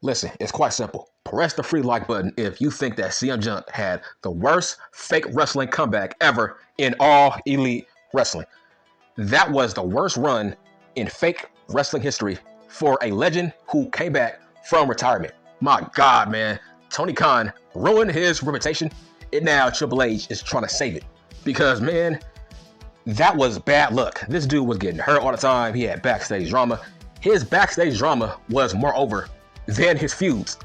Listen, it's quite simple. Press the free like button if you think that CM Junk had the worst fake wrestling comeback ever in all Elite Wrestling. That was the worst run in fake wrestling history for a legend who came back from retirement. My God, man. Tony Khan ruined his reputation, and now Triple H is trying to save it. Because, man, that was bad luck. This dude was getting hurt all the time. He had backstage drama. His backstage drama was more over than his feuds,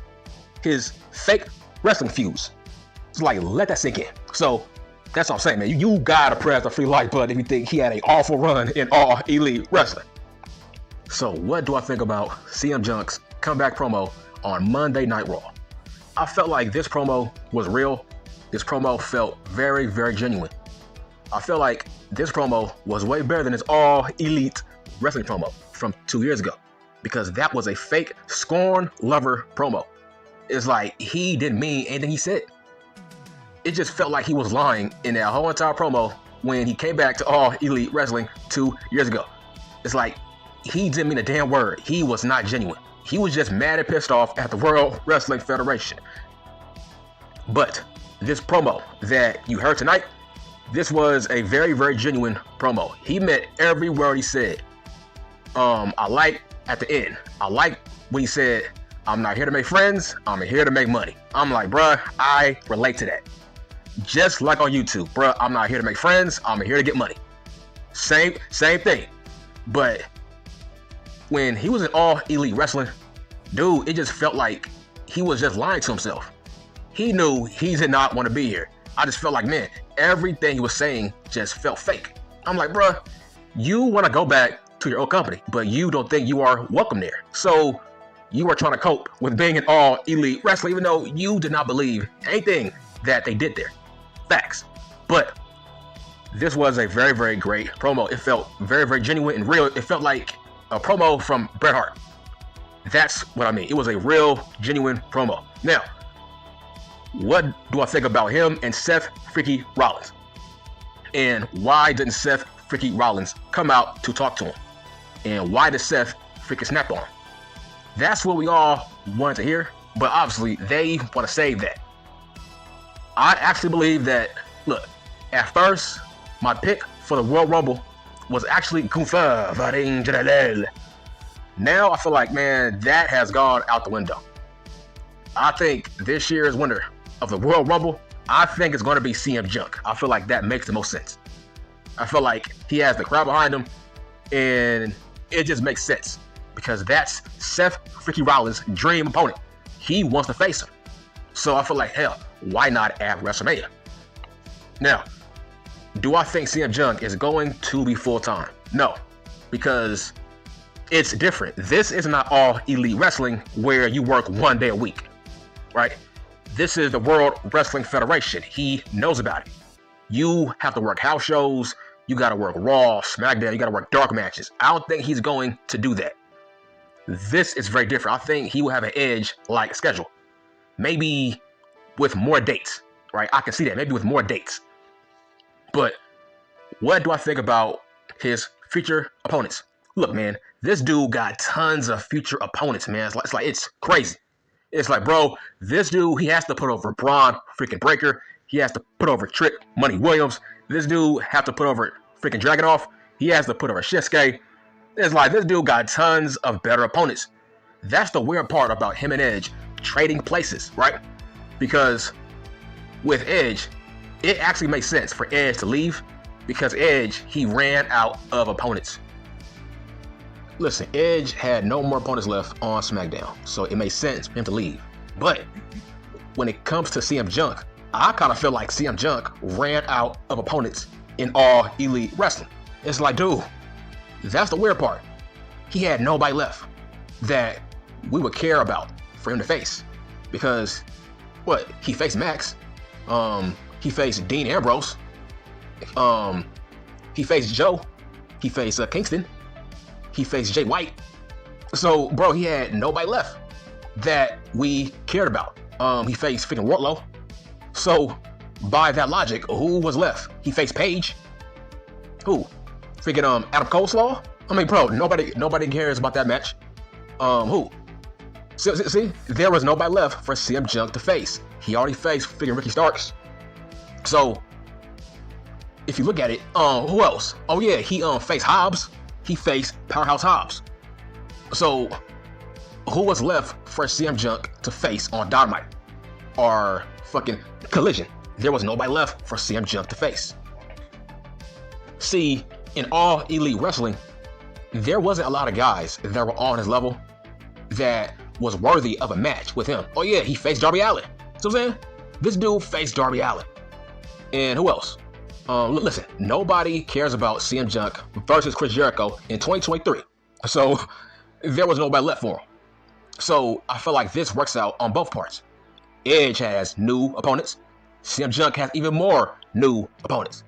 his fake wrestling feuds. It's like, let that sink in. So that's what I'm saying, man. You gotta press the free like button if you think he had an awful run in all Elite Wrestling. So what do I think about CM Junk's comeback promo on Monday Night Raw? I felt like this promo was real. This promo felt very, very genuine. I feel like this promo was way better than his all Elite Wrestling promo from 2 years ago, because that was a fake scorn lover promo. It's like he didn't mean anything he said. It just felt like he was lying in that whole entire promo when he came back to all Elite Wrestling 2 years ago. It's like he didn't mean a damn word. He was not genuine. He was just mad and pissed off at the World Wrestling Federation. But this promo that you heard tonight, this was a very, very genuine promo. He meant every word he said. I like at the end, I like when he said, "I'm not here to make friends, I'm here to make money." I'm like, bruh, I relate to that. Just like on YouTube, bruh, I'm not here to make friends, I'm here to get money. Same thing. But when he was in all Elite Wrestling, dude, it just felt like he was just lying to himself. He knew he did not want to be here. I just felt like, man, everything he was saying just felt fake. I'm like, bruh, you want to go back to your old company, but you don't think you are welcome there. So you are trying to cope with being in all Elite Wrestling, even though you did not believe anything that they did there. Facts. But this was a very, very great promo. It felt very, very genuine and real. It felt like a promo from Bret Hart. That's what I mean. It was a real, genuine promo. Now, what do I think about him and Seth Freaky Rollins? And why didn't Seth Freaky Rollins come out to talk to him? And why did Seth freaking snap on him? That's what we all wanted to hear, but obviously they want to save that. I actually believe that, look, at first, my pick for the Royal Rumble was actually Gunther Varing General. Now I feel like, man, that has gone out the window. I think this year's winner of the Royal Rumble, I think it's going to be CM Junk. I feel like that makes the most sense. I feel like he has the crowd behind him, and it just makes sense because that's Seth Freaky Rollins' dream opponent. He wants to face him. So I feel like, hell, why not at WrestleMania? Now, do I think CM Junk is going to be full-time? No, because it's different. This is not all Elite Wrestling where you work 1 day a week, right? This is the World Wrestling Federation. He knows about it. You have to work house shows. You got to work Raw, SmackDown. You got to work dark matches. I don't think he's going to do that. This is very different. I think he will have an edge-like schedule. Maybe with more dates, right? I can see that. Maybe with more dates. But what do I think about his future opponents? Look, man, this dude got tons of future opponents, man. It's crazy. It's like, bro, this dude, he has to put over Braun freaking Breaker. He has to put over Trick Money Williams. This dude has to put over freaking Dragunov. He has to put over Shinsuke. It's like, this dude got tons of better opponents. That's the weird part about him and Edge trading places, right? Because with Edge, it actually makes sense for Edge to leave because Edge, he ran out of opponents. Listen, Edge had no more opponents left on SmackDown, so it makes sense for him to leave. But when it comes to CM Junk, I kind of feel like CM Junk ran out of opponents in all Elite Wrestling. It's like, dude, that's the weird part. He had nobody left that we would care about for him to face. Because, what? He faced Max. He faced Dean Ambrose. He faced Joe. He faced Kingston. He faced Jay White. So, bro, he had nobody left that we cared about. He faced freaking Wardlow. So, by that logic, who was left? He faced Paige. Who? Freaking Adam Coleslaw? I mean, bro, nobody cares about that match. Who? See, there was nobody left for CM Junk to face. He already faced freaking Ricky Starks. So, if you look at it, who else? Oh yeah, he faced Hobbs. He faced Powerhouse Hobbs. So, who was left for CM Junk to face on Dynamite or fucking Collision? There was nobody left for CM Junk to face. See, in All Elite Wrestling, there wasn't a lot of guys that were on his level that was worthy of a match with him. Oh yeah, he faced Darby Allin. So I'm saying, this dude faced Darby Allin. And who else? Listen, nobody cares about CM Junk versus Chris Jericho in 2023. So there was nobody left for him. So I feel like this works out on both parts. Edge has new opponents. CM Junk has even more new opponents.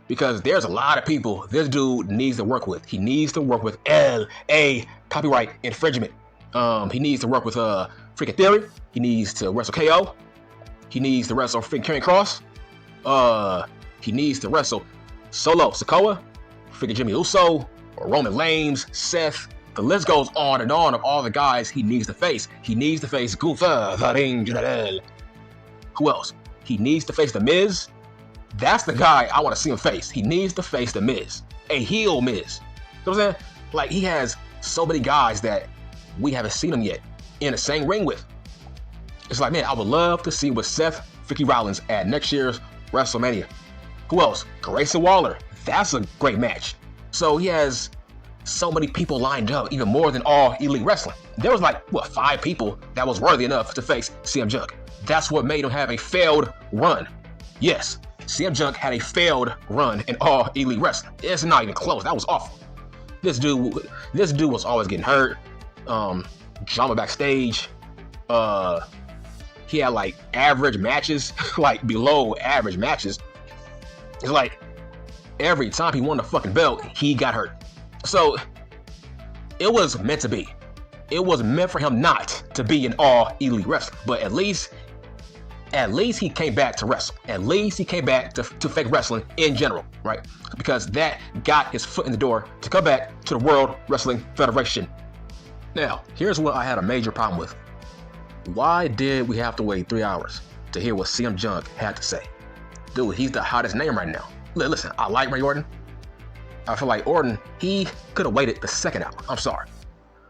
Because there's a lot of people this dude needs to work with. He needs to work with LA copyright infringement. He needs to work with freaking Theory. He needs to wrestle KO. He needs to wrestle freaking Karrion Kross. He needs to wrestle Solo Sikoa, freaking Jimmy Uso, or Roman Reigns, Seth. The list goes on and on of all the guys he needs to face. He needs to face Gunther, the Ring General. Who else? He needs to face The Miz. That's the guy I want to see him face. He needs to face The Miz. A heel Miz. You know what I'm saying? Like, he has so many guys that we haven't seen him yet in the same ring with. It's like, man, I would love to see with Seth freaking Rollins at next year's WrestleMania. Who else? Grayson Waller. That's a great match. So he has so many people lined up, even more than All Elite Wrestling. There was like, 5 people that was worthy enough to face CM Junk. That's what made him have a failed run. Yes, CM Junk had a failed run in All Elite Wrestling. It's not even close. That was awful. This dude was always getting hurt. Drama backstage. He had like average matches, like below average matches. It's like every time he won the fucking belt, he got hurt. So it was meant to be. It was meant for him not to be in All Elite Wrestling. But at least he came back to wrestle. At least he came back to fake wrestling in general, right? Because that got his foot in the door to come back to the World Wrestling Federation. Now, here's what I had a major problem with. Why did we have to wait 3 hours to hear what CM Junk had to say? Dude, he's the hottest name right now. Listen, I like Randy Orton. I feel like Orton, he could have waited the second hour. I'm sorry.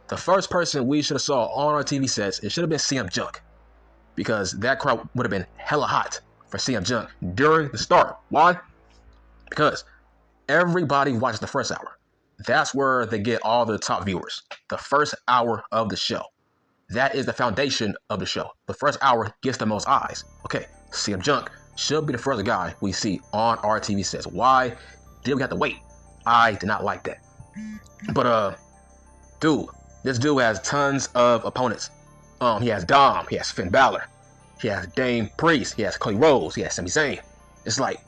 The first person we should have saw on our TV sets, it should have been CM Junk. Because that crowd would have been hella hot for CM Junk during the start. Why? Because everybody watches the first hour. That's where they get all the top viewers. The first hour of the show. That is the foundation of the show. The first hour gets the most eyes. Okay, CM Junk should be the first guy we see on our TV sets. Why did we have to wait? I did not like that. But, dude, this dude has tons of opponents. He has Dom, he has Finn Balor, he has Dame Priest, he has Cody Rhodes, he has Sami Zayn. It's like,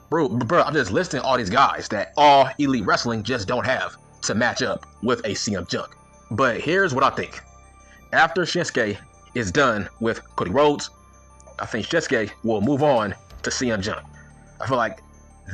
bro, I'm just listing all these guys that All Elite Wrestling just don't have to match up with a CM Junk. But here's what I think. After Shinsuke is done with Cody Rhodes, I think Shinsuke will move on to CM Junk. I feel like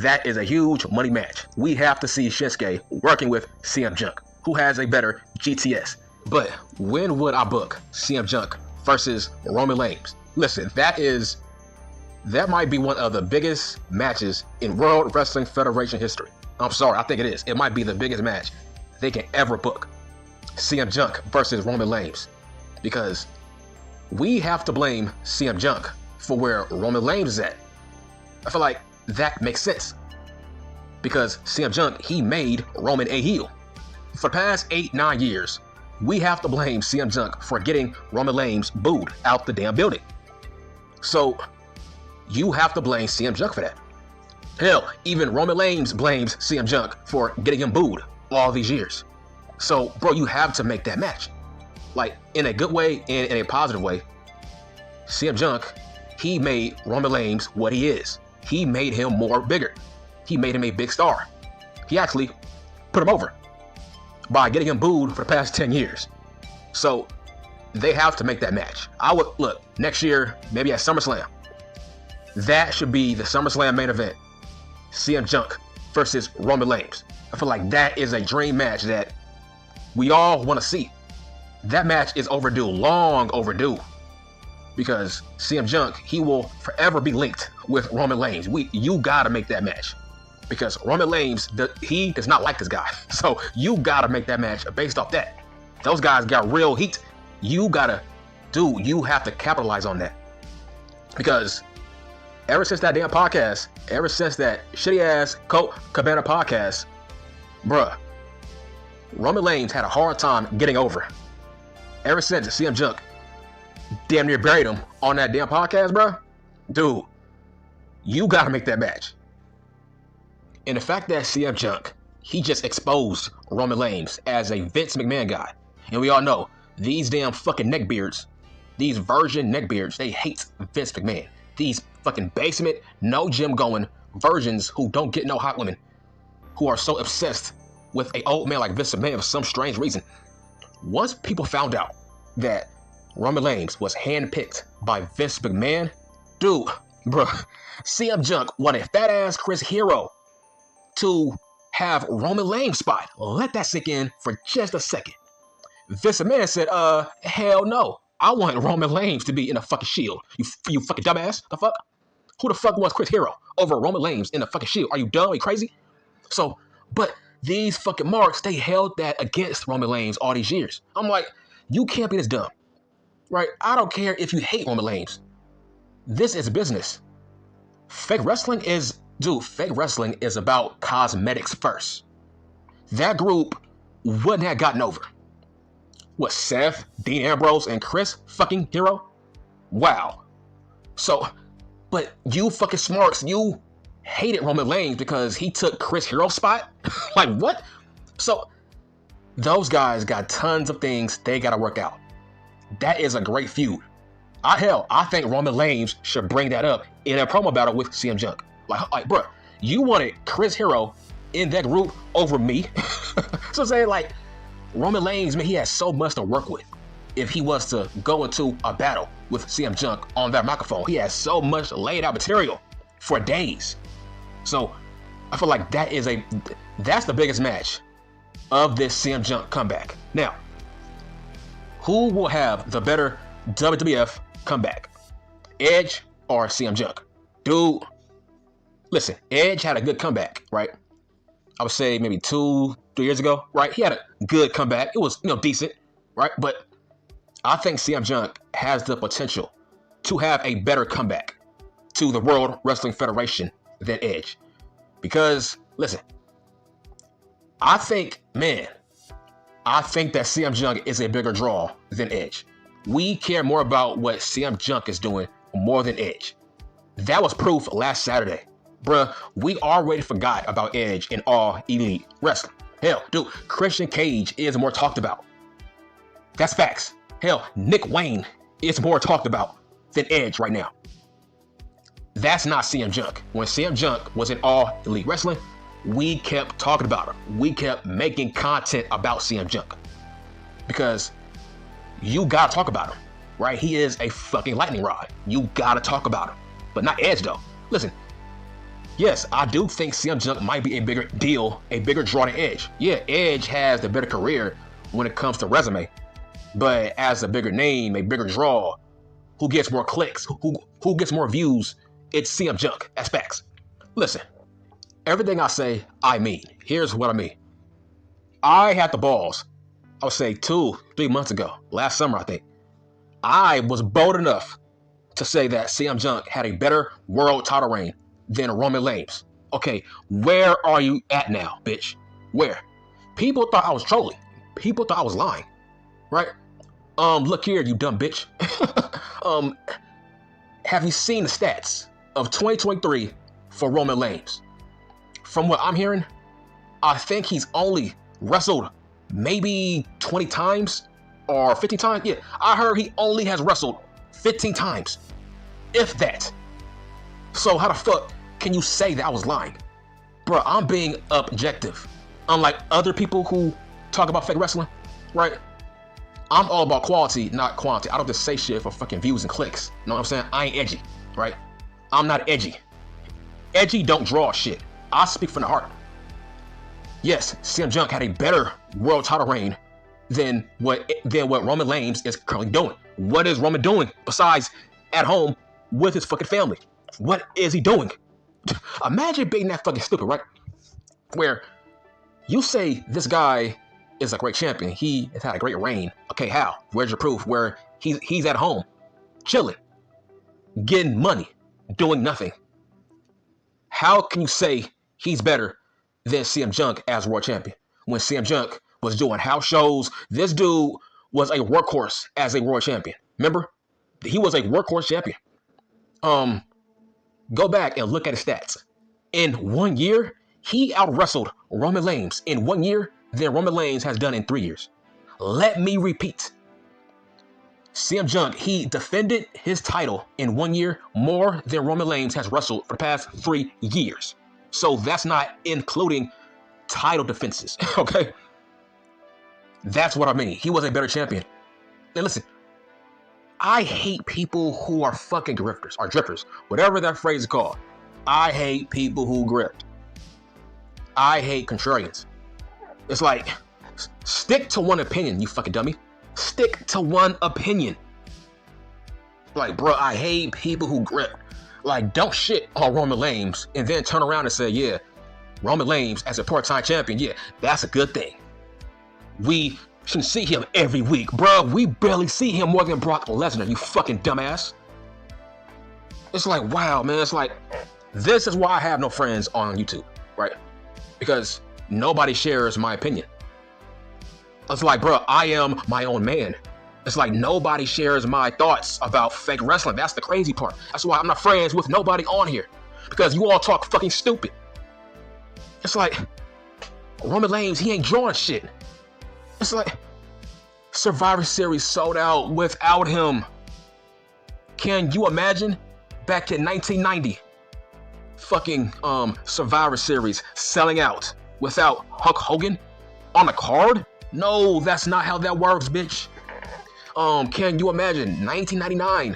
that is a huge money match. We have to see Shinsuke working with CM Junk, who has a better GTS. But when would I book CM Junk versus Roman Reigns? Listen, that might be one of the biggest matches in World Wrestling Federation history. I'm sorry, I think it is. It might be the biggest match they can ever book. CM Junk versus Roman Reigns. Because we have to blame CM Junk for where Roman Reigns is at. I feel like that makes sense. Because CM Junk, he made Roman a heel. For the past 8-9 years, we have to blame CM Junk for getting Roman Reigns booed out the damn building. So, you have to blame CM Junk for that. Hell, even Roman Reigns blames CM Junk for getting him booed all these years. So, bro, you have to make that match. Like, in a good way and in a positive way. CM Junk, he made Roman Reigns what he is. He made him more bigger. He made him a big star. He actually put him over by getting him booed for the past 10 years. So, they have to make that match. I would, look, next year, maybe at SummerSlam, that should be the SummerSlam main event. CM Junk versus Roman Reigns. I feel like that is a dream match that we all want to see. that match is overdue, long overdue. Because CM Junk, he will forever be linked with Roman Reigns. You gotta make that match. Because Roman Reigns, he does not like this guy. So you gotta make that match based off that. Those guys got real heat. You have to capitalize on that. Because ever since that damn podcast, ever since that shitty ass Colt Cabana podcast, bruh, Roman Reigns had a hard time getting over. Ever since CM Junk damn near buried him on that damn podcast, bro. Dude, you gotta make that match. And the fact that CM Junk, he just exposed Roman Reigns as a Vince McMahon guy. And we all know, these damn fucking neckbeards, these virgin neckbeards, they hate Vince McMahon. These fucking basement, no gym going virgins who don't get no hot women, who are so obsessed with an old man like Vince McMahon for some strange reason. Once people found out that Roman Reigns was handpicked by Vince McMahon, dude, bro, CM Junk wanted fat ass Chris Hero to have Roman Reigns spot. Let that sink in for just a second. Vince McMahon said, hell no. I want Roman Reigns to be in a fucking Shield. You fucking dumbass. The fuck? Who the fuck wants Chris Hero over Roman Reigns in a fucking Shield? Are you dumb? Are you crazy? So, but these fucking marks, they held that against Roman Reigns all these years. I'm like, you can't be this dumb. Right? I don't care if you hate Roman Reigns. This is business. Fake wrestling is about cosmetics first. That group wouldn't have gotten over. What, Seth, Dean Ambrose, and Chris fucking Hero? Wow. So, but you fucking smarks, you hated Roman Reigns because he took Chris Hero's spot? Like, what? So, those guys got tons of things they gotta work out. That is a great feud. I think Roman Reigns should bring that up in a promo battle with CM Junk. Like, bro, you wanted Chris Hero in that group over me? So saying, like, Roman Reigns, man, he has so much to work with. If he was to go into a battle with CM Junk on that microphone, he has so much laid out material for days. So I feel like that's the biggest match of this CM Junk comeback. Now, who will have the better WWF comeback? Edge or CM Junk? Dude, listen, Edge had a good comeback, right? I would say maybe 2-3 years ago, right? He had a good comeback. It was, decent, right? But I think CM Junk has the potential to have a better comeback to the World Wrestling Federation than Edge. Because, listen, I think that CM Junk is a bigger draw than Edge. We care more about what CM Junk is doing more than Edge. That was proof last Saturday. Bruh, we already forgot about Edge in All Elite Wrestling. Hell, dude, Christian Cage is more talked about. That's facts. Hell, Nick Wayne is more talked about than Edge right now. That's not CM Junk. When CM Junk was in All Elite Wrestling, we kept talking about him. We kept making content about CM Junk. Because you gotta talk about him, right? He is a fucking lightning rod. You gotta talk about him. But not Edge, though. Listen, yes, I do think CM Junk might be a bigger deal, a bigger draw than Edge. Yeah, Edge has the better career when it comes to resume. But as a bigger name, a bigger draw, who gets more clicks, who gets more views, it's CM Junk. That's facts. Listen, everything I say, I mean. Here's what I mean. I had the balls, I would say 2-3 months ago, last summer, I think. I was bold enough to say that CM Junk had a better world title reign than Roman Reigns. Okay, where are you at now, bitch? Where? People thought I was trolling. People thought I was lying, right? Look here, you dumb bitch. Have you seen the stats of 2023 for Roman Reigns? From what I'm hearing, I think he's only wrestled maybe 20 times or 15 times. Yeah, I heard he only has wrestled 15 times, if that. So how the fuck can you say that I was lying? Bro, I'm being objective. Unlike other people who talk about fake wrestling, right? I'm all about quality, not quantity. I don't just say shit for fucking views and clicks. You know what I'm saying? I ain't edgy, right? I'm not edgy. Edgy don't draw shit. I speak from the heart. Yes, CM Junk had a better world title reign than what Roman Reigns is currently doing. What is Roman doing besides at home with his fucking family? What is he doing? Imagine being that fucking stupid, right? Where you say this guy is a great champion. He has had a great reign. Okay, how? Where's your proof? Where he's at home, chilling, getting money, doing nothing. How can you say he's better than CM Punk as world champion when CM Punk was doing house shows? This dude was a workhorse as a world champion. Remember? He was a workhorse champion. Go back and look at his stats. In 1 year, he out-wrestled Roman Reigns in 1 year than Roman Reigns has done in 3 years. Let me repeat. CM Punk, he defended his title in 1 year more than Roman Reigns has wrestled for the past 3 years. So that's not including title defenses, okay? That's what I mean. He was a better champion. And listen, I hate people who are fucking grifters or drifters, whatever that phrase is called. I hate people who grift. I hate contrarians. It's like, stick to one opinion, you fucking dummy. Stick to one opinion. Like, bro, I hate people who grift. Like, don't shit on Roman Reigns and then turn around and say, yeah, Roman Reigns as a part-time champion, yeah, that's a good thing. We shouldn't see him every week. Bro, we barely see him more than Brock Lesnar, you fucking dumbass. It's like, wow, man. It's like, this is why I have no friends on YouTube, right? Because nobody shares my opinion. It's like, bro, I am my own man. It's like nobody shares my thoughts about fake wrestling. That's the crazy part. That's why I'm not friends with nobody on here. Because you all talk fucking stupid. It's like, Roman Reigns, he ain't drawing shit. It's like, Survivor Series sold out without him. Can you imagine back in 1990, fucking Survivor Series selling out without Hulk Hogan on the card? No, that's not how that works, bitch. Can you imagine 1999,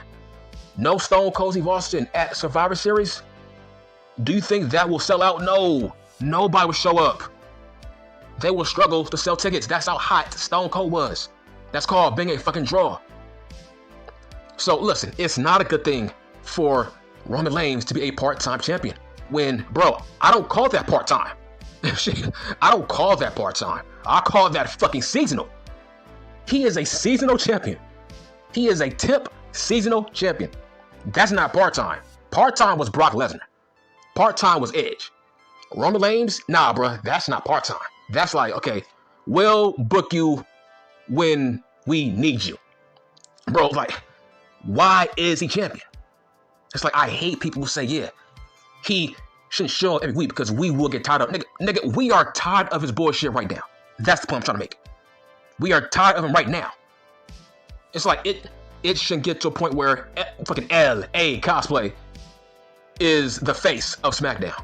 no Stone Cold Steve Austin at Survivor Series? Do you think that will sell out? No, nobody will show up. They will struggle to sell tickets. That's how hot Stone Cold was. That's called being a fucking draw. So listen, it's not a good thing for Roman Reigns to be a part-time champion. When, bro, I don't call that part-time. I don't call that part-time. I call that fucking seasonal. He is a seasonal champion. He is a tip seasonal champion. That's not part-time. Part-time was Brock Lesnar. Part-time was Edge. Roman Reigns, nah, bro, that's not part-time. That's like, okay, we'll book you when we need you. Bro, like, why is he champion? It's like, I hate people who say, yeah, he shouldn't show up every week because we will get tired of it. Nigga, we are tired of his bullshit right now. That's the point I'm trying to make. We are tired of him right now. It's like, it shouldn't get to a point where fucking LA Cosplay is the face of SmackDown.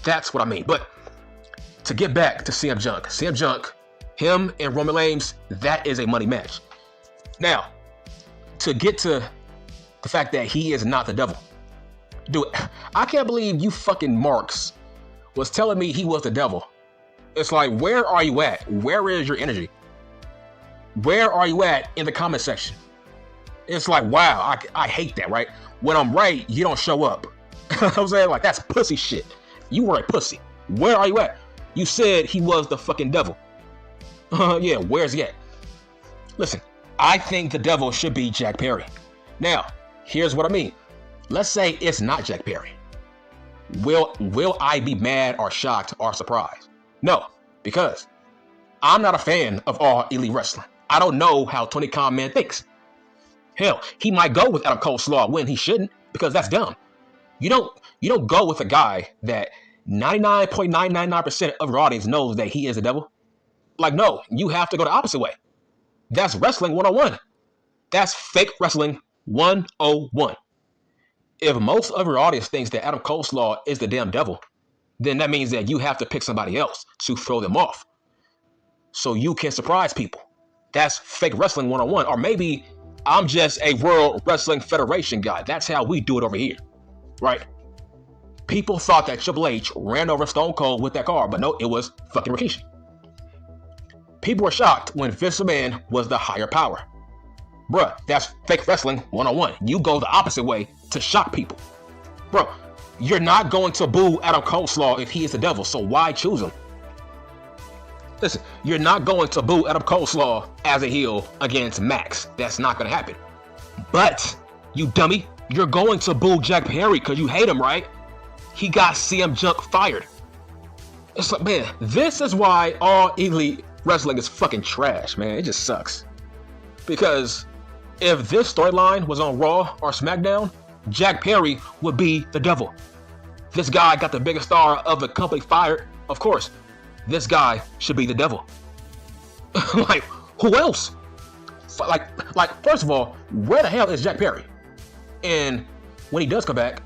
That's what I mean. But to get back to CM Punk, him and Roman Reigns, that is a money match. Now, to get to the fact that he is not the devil. Dude, I can't believe you fucking marks was telling me he was the devil. It's like, where are you at? Where is your energy? Where are you at in the comment section? It's like, wow, I hate that, right? When I'm right, you don't show up. I'm saying, like, that's pussy shit. You were a pussy. Where are you at? You said he was the fucking devil. Yeah, where's he at? Listen, I think the devil should be Jack Perry. Now, here's what I mean. Let's say it's not Jack Perry. Will I be mad or shocked or surprised? No, because I'm not a fan of All Elite Wrestling. I don't know how Tony Khan man thinks. Hell, he might go with Adam Coleslaw when he shouldn't, because that's dumb. You don't go with a guy that 99.999% of your audience knows that he is the devil. Like, no, you have to go the opposite way. That's wrestling 101. That's fake wrestling 101. If most of your audience thinks that Adam Coleslaw is the damn devil, then that means that you have to pick somebody else to throw them off so you can surprise people. That's fake wrestling 101. Or maybe I'm just a World Wrestling Federation guy. That's how we do it over here, right? People thought that Triple H ran over Stone Cold with that car, but no, it was fucking Rikishi. People were shocked when Vince McMahon was the higher power. Bruh, that's fake wrestling 101. You go the opposite way to shock people. Bro, you're not going to boo Adam Coleslaw if he is the devil, so why choose him? Listen, you're not going to boo Adam Coleslaw as a heel against Max. That's not going to happen. But, you dummy, you're going to boo Jack Perry because you hate him, right? He got CM Punk fired. It's like, man, this is why All Elite Wrestling is fucking trash, man. It just sucks. Because if this storyline was on Raw or SmackDown, Jack Perry would be the devil. This guy got the biggest star of the company fired. Of course, this guy should be the devil. Like, who else? Like, first of all, where the hell is Jack Perry? And when he does come back,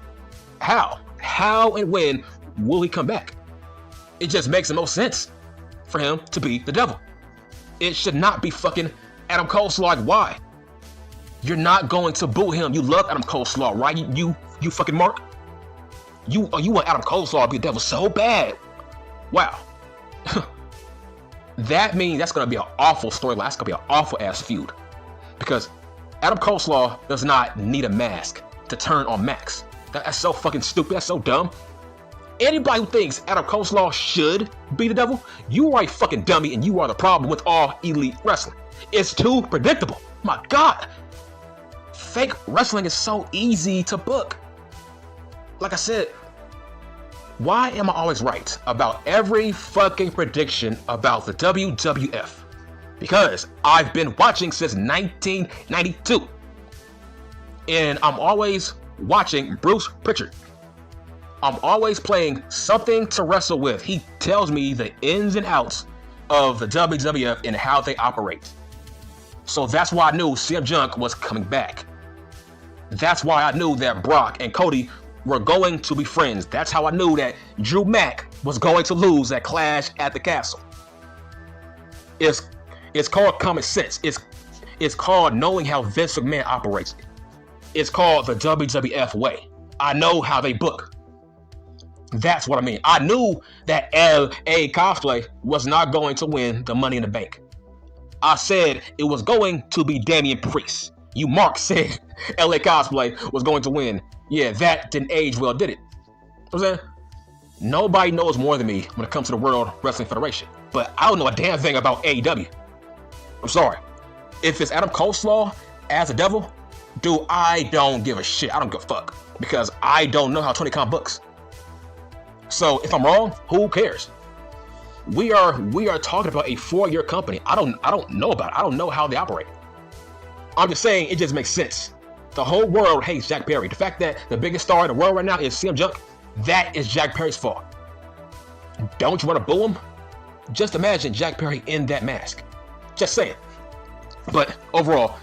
how? How and when will he come back? It just makes the most sense for him to be the devil. It should not be fucking Adam Coleslaw. Like, why? You're not going to boo him. You love Adam Coleslaw, right? You fucking Mark. You want Adam Coleslaw to be the devil so bad. Wow. That means that's going to be an awful storyline. That's going to be an awful ass feud. Because Adam Coleslaw does not need a mask to turn on Max. That's so fucking stupid. That's so dumb. Anybody who thinks Adam Coleslaw should be the devil, you are a fucking dummy and you are the problem with All Elite Wrestling. It's too predictable. My God. Fake wrestling is so easy to book. Like I said, why am I always right about every fucking prediction about the WWF? Because I've been watching since 1992. And I'm always watching Bruce Pritchard. I'm always playing something to wrestle with. He tells me the ins and outs of the WWF and how they operate. So that's why I knew CM Punk was coming back. That's why I knew that Brock and Cody were going to be friends. That's how I knew that Drew Mack was going to lose at Clash at the Castle. It's called common sense. It's called knowing how Vince McMahon operates. It's called the WWF way. I know how they book. That's what I mean. I knew that LA Cosplay was not going to win the Money in the Bank. I said it was going to be Damian Priest. You Mark said LA Cosplay was going to win. Yeah, that didn't age well, did it? You know what I'm saying? Nobody knows more than me when it comes to the World Wrestling Federation. But I don't know a damn thing about AEW. I'm sorry. If it's Adam Coleslaw as a devil, dude, I don't give a shit. I don't give a fuck. Because I don't know how Tony Khan books. So if I'm wrong, who cares? We are talking about a 4-year company. I don't know about it. I don't know how they operate. I'm just saying it just makes sense. The whole world hates Jack Perry. The fact that the biggest star in the world right now is CM Punk, that is Jack Perry's fault. Don't you want to boo him? Just imagine Jack Perry in that mask. Just saying. But overall,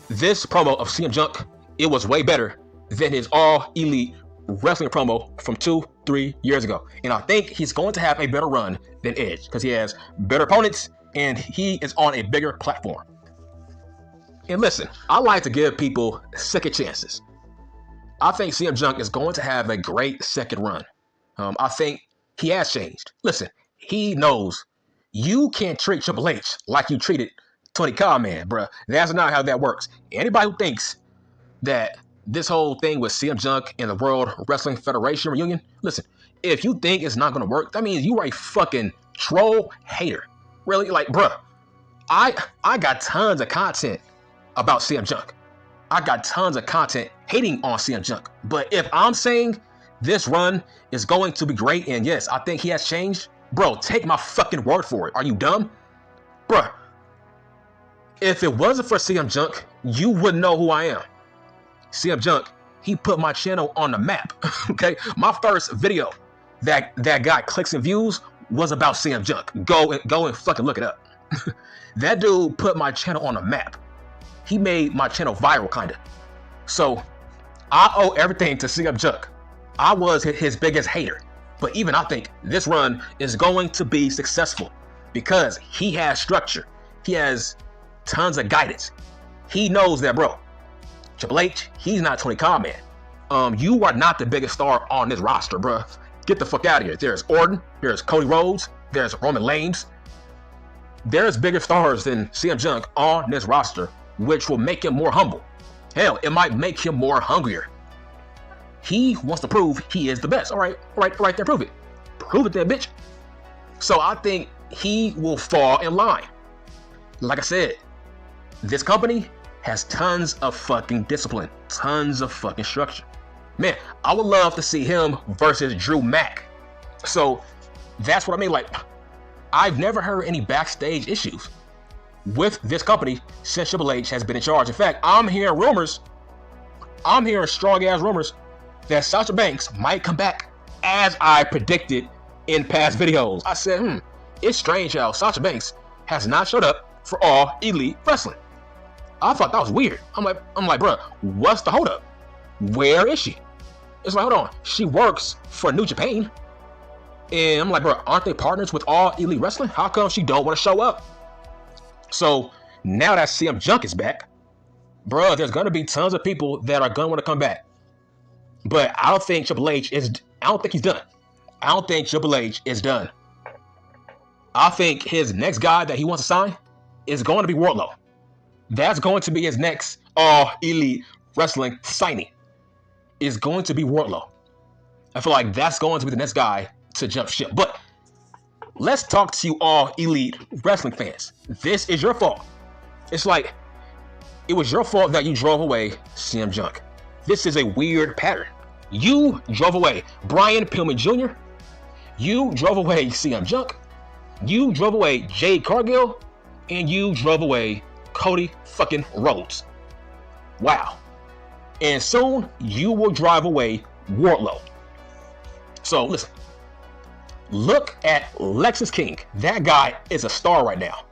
this promo of CM Punk, it was way better than his All Elite Wrestling promo from 2-3 years ago. And I think he's going to have a better run than Edge because he has better opponents and he is on a bigger platform. And listen, I like to give people second chances. I think CM Punk is going to have a great second run. I think he has changed. Listen, he knows you can't treat Triple H like you treated Tony Khan, man, bruh. That's not how that works. Anybody who thinks that this whole thing with CM Punk and the World Wrestling Federation reunion, listen, if you think it's not going to work, that means you are a fucking troll hater. Really? Like, bruh, I got tons of content about CM Punk. I got tons of content hating on CM Punk. But if I'm saying this run is going to be great, and yes, I think he has changed, bro, take my fucking word for it. Are you dumb? Bruh, if it wasn't for CM Punk, you wouldn't know who I am. CM Punk, he put my channel on the map. Okay, my first video that got clicks and views was about CM Punk. Go and fucking look it up. That dude put my channel on the map. He made my channel viral, kinda. So I owe everything to CM Punk. I was his biggest hater, but even I think this run is going to be successful because he has structure. He has tons of guidance. He knows that, bro. Triple H, he's not Tony Khan, man. You are not the biggest star on this roster, bro. Get the fuck out of here. There's Orton, there's Cody Rhodes, there's Roman Reigns. There's bigger stars than CM Punk on this roster, which will make him more humble. Hell, it might make him more hungrier. He wants to prove he is the best. All right there, prove it. Prove it then, bitch. So I think he will fall in line. Like I said, this company has tons of fucking discipline, tons of fucking structure. Man, I would love to see him versus Drew Mack. So that's what I mean. Like, I've never heard any backstage issues with this company since Triple H has been in charge. In fact, I'm hearing strong ass rumors that Sasha Banks might come back, as I predicted in past videos. I said, it's strange how Sasha Banks has not showed up for All Elite Wrestling. I thought that was weird. I'm like, bro, what's the holdup? Where is she? It's like, hold on, she works for New Japan. And I'm like, bro, aren't they partners with All Elite Wrestling? How come she don't want to show up? So now that CM Punk is back, bro, there's gonna be tons of people that are gonna want to come back. But I don't think Triple H is. I don't think he's done. I don't think Triple H is done. I think his next guy that he wants to sign is going to be Wardlow. That's going to be his next All Elite Wrestling signing. Is going to be Wardlow. I feel like that's going to be the next guy to jump ship. But let's talk to you All Elite Wrestling fans. This is your fault. It's like it was your fault that you drove away CM Punk. This is a weird pattern. You drove away Brian Pillman Jr. You drove away CM Punk. You drove away Jade Cargill. And you drove away Cody fucking Rhodes. Wow. And soon you will drive away Wardlow. So listen. Look at Lexus King. That guy is a star right now.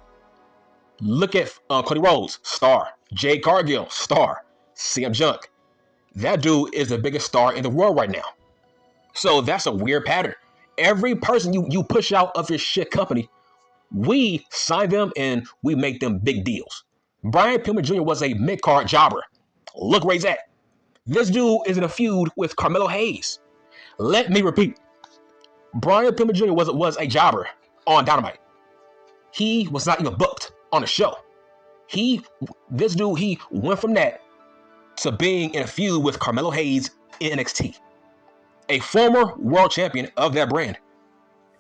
Look at Cody Rhodes, star. Jade Cargill, star. CM Punk. That dude is the biggest star in the world right now. So that's a weird pattern. Every person you push out of your shit company, we sign them and we make them big deals. Brian Pillman Jr. was a mid-card jobber. Look where he's at. This dude is in a feud with Carmelo Hayes. Let me repeat. Brian Pillman Jr. was a jobber on Dynamite. He was not even booked on the show. This dude went from that to being in a feud with Carmelo Hayes in NXT. A former world champion of that brand.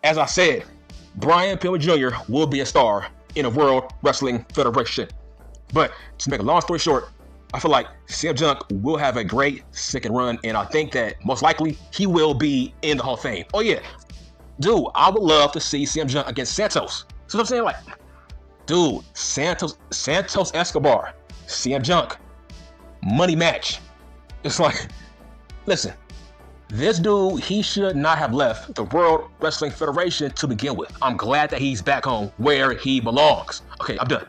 As I said, Brian Pillman Jr. will be a star in a World Wrestling Federation. But to make a long story short, I feel like CM Punk will have a great second run, and I think that most likely he will be in the Hall of Fame. Oh yeah, dude, I would love to see CM Punk against Santos. So I'm saying, like, dude, Santos Escobar, CM Punk, money match. It's like, listen, this dude, he should not have left the World Wrestling Federation to begin with. I'm glad that he's back home where he belongs. Okay, I'm done.